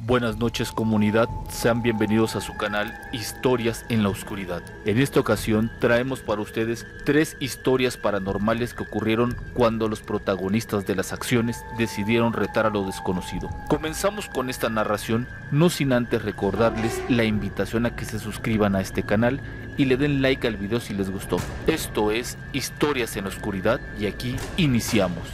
Buenas noches comunidad, sean bienvenidos a su canal Historias en la Oscuridad. En esta ocasión traemos para ustedes 3 historias paranormales que ocurrieron cuando los protagonistas de las acciones decidieron retar a lo desconocido. Comenzamos con esta narración, no sin antes recordarles la invitación a que se suscriban a este canal y le den like al video si les gustó. Esto es Historias en la Oscuridad y aquí iniciamos.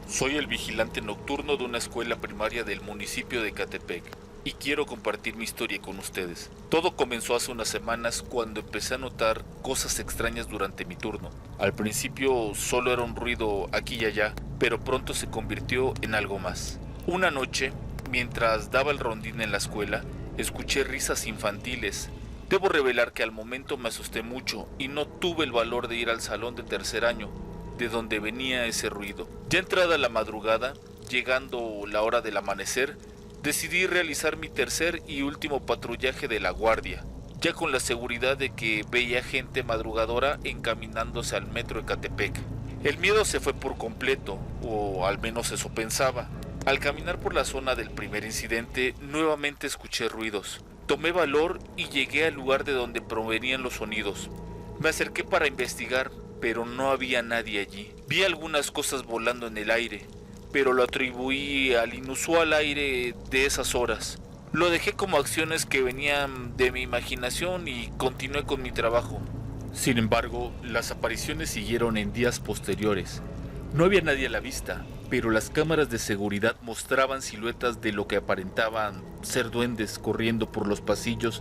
Soy el vigilante nocturno de una escuela primaria del municipio de Ecatepec y quiero compartir mi historia con ustedes. Todo comenzó hace unas semanas cuando empecé a notar cosas extrañas durante mi turno. Al principio solo era un ruido aquí y allá, pero pronto se convirtió en algo más. Una noche, mientras daba el rondín en la escuela, escuché risas infantiles. Debo revelar que al momento me asusté mucho y no tuve el valor de ir al salón de tercer año, de donde venía ese ruido. Ya entrada la madrugada, llegando la hora del amanecer, decidí realizar mi tercer y último patrullaje de la guardia, ya con la seguridad de que veía gente madrugadora encaminándose al metro Ecatepec. El miedo se fue por completo, o al menos eso pensaba. Al caminar por la zona del primer incidente, nuevamente escuché ruidos. Tomé valor y llegué al lugar de donde provenían los sonidos. Me acerqué para investigar, pero no había nadie allí. Vi algunas cosas volando en el aire, pero lo atribuí al inusual aire de esas horas. Lo dejé como acciones que venían de mi imaginación y continué con mi trabajo. Sin embargo, las apariciones siguieron en días posteriores. No había nadie a la vista, pero las cámaras de seguridad mostraban siluetas de lo que aparentaban ser duendes corriendo por los pasillos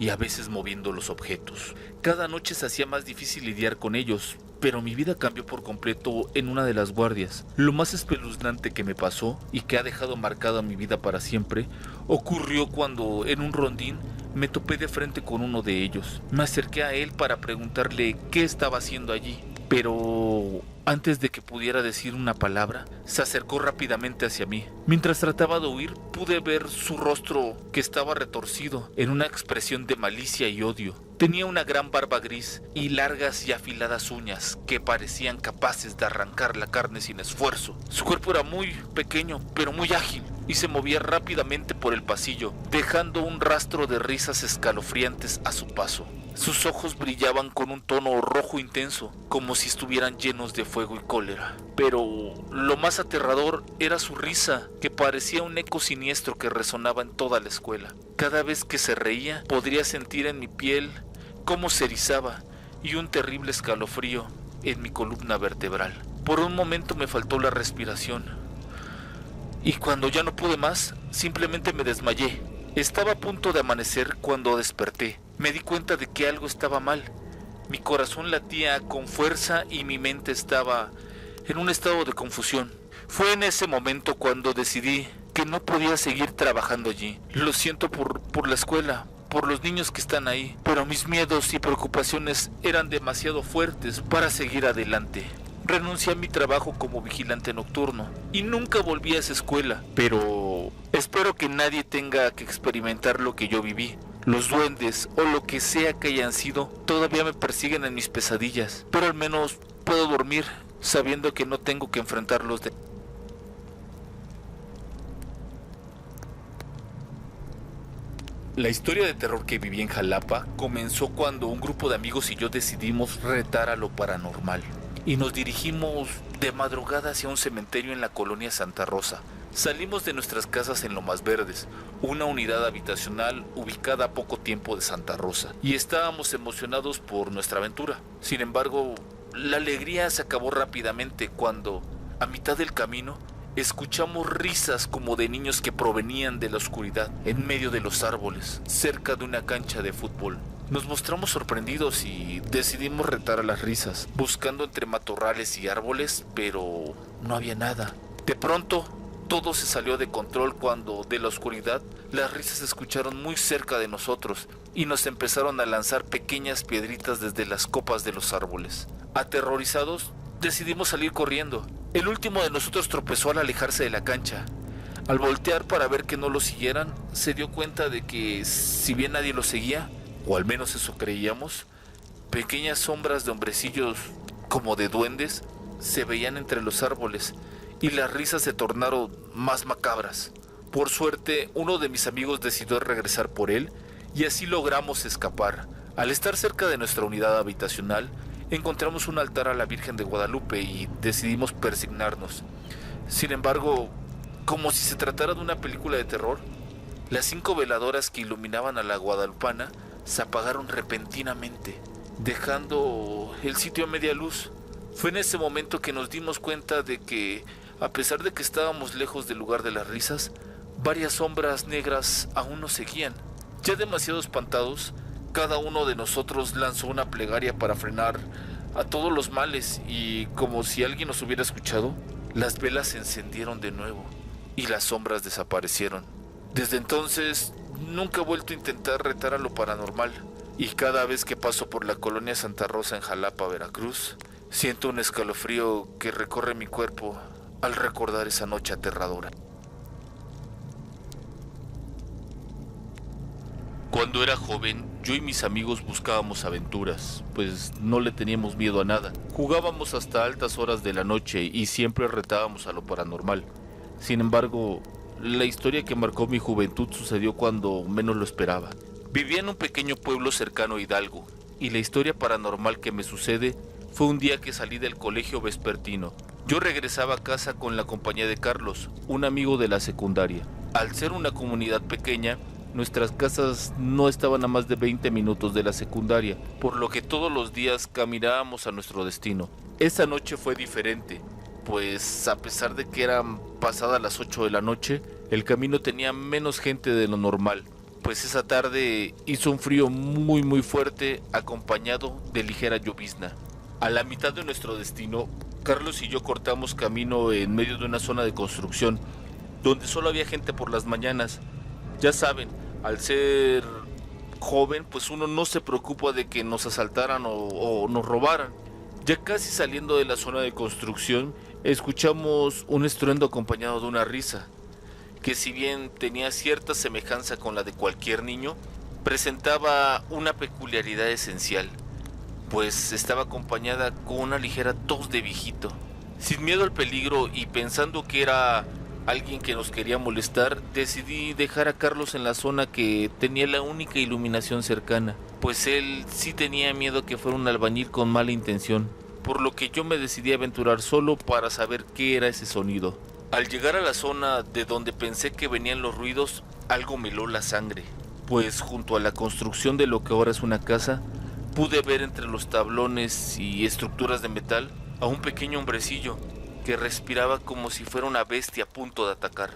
y a veces moviendo los objetos. Cada noche se hacía más difícil lidiar con ellos, pero mi vida cambió por completo en una de las guardias. Lo más espeluznante que me pasó y que ha dejado marcada mi vida para siempre, ocurrió cuando en un rondín me topé de frente con uno de ellos. Me acerqué a él para preguntarle qué estaba haciendo allí, pero antes de que pudiera decir una palabra, se acercó rápidamente hacia mí. Mientras trataba de huir, pude ver su rostro que estaba retorcido en una expresión de malicia y odio. Tenía una gran barba gris y largas y afiladas uñas que parecían capaces de arrancar la carne sin esfuerzo. Su cuerpo era muy pequeño, pero muy ágil, y se movía rápidamente por el pasillo, dejando un rastro de risas escalofriantes a su paso. Sus ojos brillaban con un tono rojo intenso, como si estuvieran llenos de fuego y cólera. Pero lo más aterrador era su risa, que parecía un eco siniestro que resonaba en toda la escuela. Cada vez que se reía, podría sentir en mi piel cómo se erizaba y un terrible escalofrío en mi columna vertebral. Por un momento me faltó la respiración, y cuando ya no pude más, simplemente me desmayé. Estaba a punto de amanecer cuando desperté. Me di cuenta de que algo estaba mal. Mi corazón latía con fuerza y mi mente estaba en un estado de confusión. Fue en ese momento cuando decidí que no podía seguir trabajando allí. Lo siento por la escuela, por los niños que están ahí, pero mis miedos y preocupaciones eran demasiado fuertes para seguir adelante. Renuncié a mi trabajo como vigilante nocturno y nunca volví a esa escuela, pero espero que nadie tenga que experimentar lo que yo viví. Los duendes o lo que sea que hayan sido todavía me persiguen en mis pesadillas, pero al menos puedo dormir sabiendo que no tengo que enfrentarlos de... La historia de terror que viví en Jalapa comenzó cuando un grupo de amigos y yo decidimos retar a lo paranormal y nos dirigimos de madrugada hacia un cementerio en la colonia Santa Rosa. Salimos de nuestras casas en Lomas Verdes, una unidad habitacional ubicada a poco tiempo de Santa Rosa, y estábamos emocionados por nuestra aventura. Sin embargo, la alegría se acabó rápidamente cuando, a mitad del camino, escuchamos risas como de niños que provenían de la oscuridad en medio de los árboles, cerca de una cancha de fútbol. Nos mostramos sorprendidos y decidimos retar a las risas, buscando entre matorrales y árboles, pero no había nada. De pronto, todo se salió de control cuando, de la oscuridad, las risas se escucharon muy cerca de nosotros y nos empezaron a lanzar pequeñas piedritas desde las copas de los árboles. Aterrorizados, decidimos salir corriendo. El último de nosotros tropezó al alejarse de la cancha. Al voltear para ver que no lo siguieran, se dio cuenta de que, si bien nadie lo seguía, o al menos eso creíamos, pequeñas sombras de hombrecillos como de duendes se veían entre los árboles y las risas se tornaron más macabras. Por suerte, uno de mis amigos decidió regresar por él y así logramos escapar. Al estar cerca de nuestra unidad habitacional, encontramos un altar a la Virgen de Guadalupe y decidimos persignarnos. Sin embargo, como si se tratara de una película de terror, las 5 veladoras que iluminaban a la guadalupana se apagaron repentinamente, dejando el sitio a media luz. Fue en ese momento que nos dimos cuenta de que, a pesar de que estábamos lejos del lugar de las risas, varias sombras negras aún nos seguían. Ya demasiado espantados, cada uno de nosotros lanzó una plegaria para frenar a todos los males y, como si alguien nos hubiera escuchado, las velas se encendieron de nuevo y las sombras desaparecieron. Desde entonces, nunca he vuelto a intentar retar a lo paranormal y cada vez que paso por la colonia Santa Rosa en Jalapa, Veracruz, siento un escalofrío que recorre mi cuerpo al recordar esa noche aterradora. Cuando era joven, yo y mis amigos buscábamos aventuras, pues no le teníamos miedo a nada. Jugábamos hasta altas horas de la noche y siempre retábamos a lo paranormal. Sin embargo, la historia que marcó mi juventud sucedió cuando menos lo esperaba. Vivía en un pequeño pueblo cercano a Hidalgo, y la historia paranormal que me sucede fue un día que salí del colegio vespertino. Yo regresaba a casa con la compañía de Carlos, un amigo de la secundaria. Al ser una comunidad pequeña, nuestras casas no estaban a más de 20 minutos de la secundaria, por lo que todos los días caminábamos a nuestro destino. Esa noche fue diferente, pues a pesar de que eran pasadas las 8 de la noche, el camino tenía menos gente de lo normal, pues esa tarde hizo un frío muy fuerte acompañado de ligera llovizna. A la mitad de nuestro destino, Carlos y yo cortamos camino en medio de una zona de construcción, donde solo había gente por las mañanas. Ya saben, al ser joven, pues uno no se preocupa de que nos asaltaran o nos robaran. Ya casi saliendo de la zona de construcción, escuchamos un estruendo acompañado de una risa, que si bien tenía cierta semejanza con la de cualquier niño, presentaba una peculiaridad esencial, pues estaba acompañada con una ligera tos de viejito. Sin miedo al peligro y pensando que era alguien que nos quería molestar, decidí dejar a Carlos en la zona que tenía la única iluminación cercana, pues él sí tenía miedo que fuera un albañil con mala intención, por lo que yo me decidí a aventurar solo para saber qué era ese sonido. Al llegar a la zona de donde pensé que venían los ruidos, algo me heló la sangre, pues junto a la construcción de lo que ahora es una casa, pude ver entre los tablones y estructuras de metal a un pequeño hombrecillo que respiraba como si fuera una bestia a punto de atacar.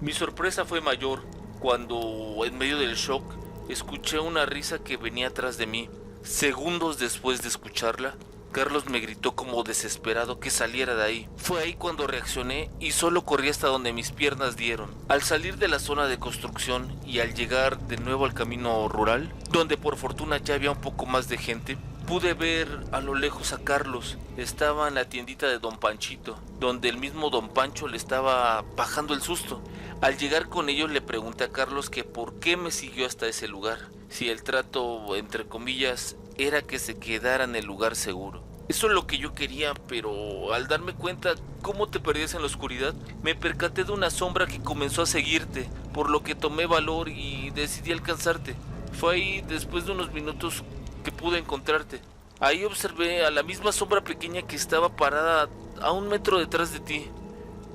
Mi sorpresa fue mayor cuando, en medio del shock, escuché una risa que venía atrás de mí. Segundos después de escucharla, Carlos me gritó como desesperado que saliera de ahí. Fue ahí cuando reaccioné y solo corrí hasta donde mis piernas dieron. Al salir de la zona de construcción y al llegar de nuevo al camino rural, donde por fortuna ya había un poco más de gente, pude ver a lo lejos a Carlos. Estaba en la tiendita de Don Panchito, donde el mismo Don Pancho le estaba bajando el susto. Al llegar con ellos le pregunté a Carlos que por qué me siguió hasta ese lugar, si el trato, entre comillas, era que se quedara en el lugar seguro. Eso es lo que yo quería, pero al darme cuenta cómo te perdías en la oscuridad, me percaté de una sombra que comenzó a seguirte, por lo que tomé valor y decidí alcanzarte. Fue ahí, después de unos minutos, que pude encontrarte. Ahí observé a la misma sombra pequeña que estaba parada a 1 metro detrás de ti.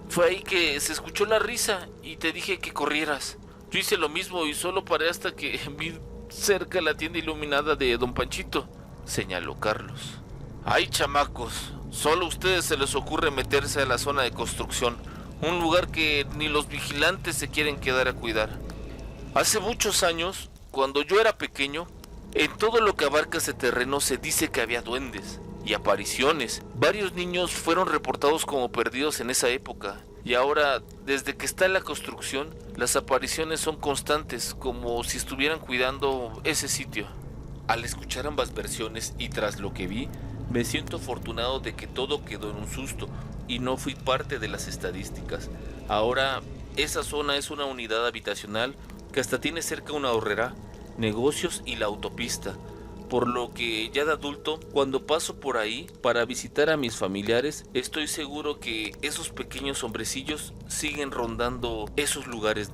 Fue ahí que se escuchó la risa y te dije que corrieras. Yo hice lo mismo y solo paré hasta que vi cerca la tienda iluminada de Don Panchito, señaló Carlos. Ay, chamacos, solo a ustedes se les ocurre meterse a la zona de construcción, un lugar que ni los vigilantes se quieren quedar a cuidar. Hace muchos años, cuando yo era pequeño, en todo lo que abarca ese terreno se dice que había duendes y apariciones. Varios niños fueron reportados como perdidos en esa época y ahora, desde que está la construcción, las apariciones son constantes, como si estuvieran cuidando ese sitio. Al escuchar ambas versiones y tras lo que vi, me siento afortunado de que todo quedó en un susto y no fui parte de las estadísticas. Ahora, esa zona es una unidad habitacional que hasta tiene cerca una horrera, negocios y la autopista, por lo que ya de adulto, cuando paso por ahí para visitar a mis familiares, estoy seguro que esos pequeños hombrecillos siguen rondando esos lugares.